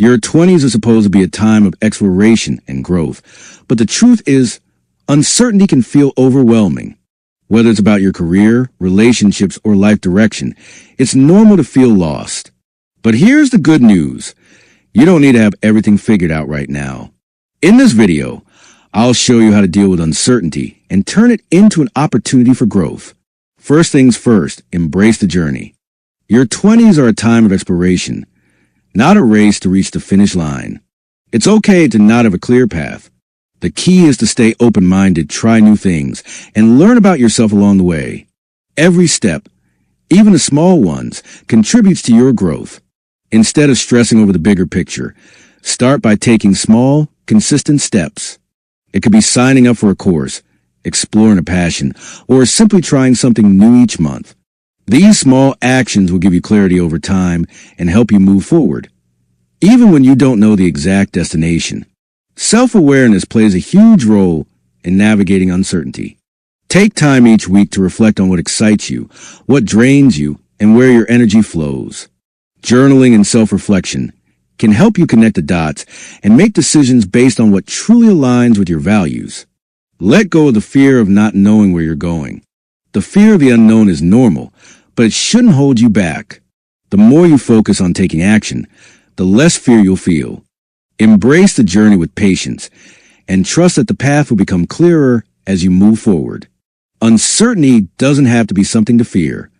Your 20s are supposed to be a time of exploration and growth, but the truth is, uncertainty can feel overwhelming. Whether it's about your career, relationships, or life direction, it's normal to feel lost. But here's the good news. You don't need to have everything figured out right now. In this video, I'll show you how to deal with uncertainty and turn it into an opportunity for growth. First things first, embrace the journey. Your 20s are a time of exploration, not a race to reach the finish line. It's okay to not have a clear path. The key is to stay open-minded, try new things, and learn about yourself along the way. Every step, even the small ones, contributes to your growth. Instead of stressing over the bigger picture, start by taking small, consistent steps. It could be signing up for a course, exploring a passion, or simply trying something new each month. These small actions will give you clarity over time and help you move forward, even when you don't know the exact destination. Self-awareness plays a huge role in navigating uncertainty. Take time each week to reflect on what excites you, what drains you, and where your energy flows. Journaling and self-reflection can help you connect the dots and make decisions based on what truly aligns with your values. Let go of the fear of not knowing where you're going. The fear of the unknown is normal, but it shouldn't hold you back. The more you focus on taking action, the less fear you'll feel. Embrace the journey with patience and trust that the path will become clearer as you move forward. Uncertainty doesn't have to be something to fear.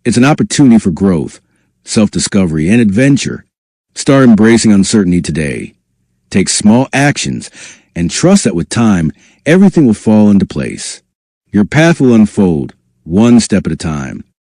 It's an opportunity for growth, self-discovery, and adventure. Start embracing uncertainty today. Take small actions and trust that with time, everything will fall into place. Your path will unfold, one step at a time.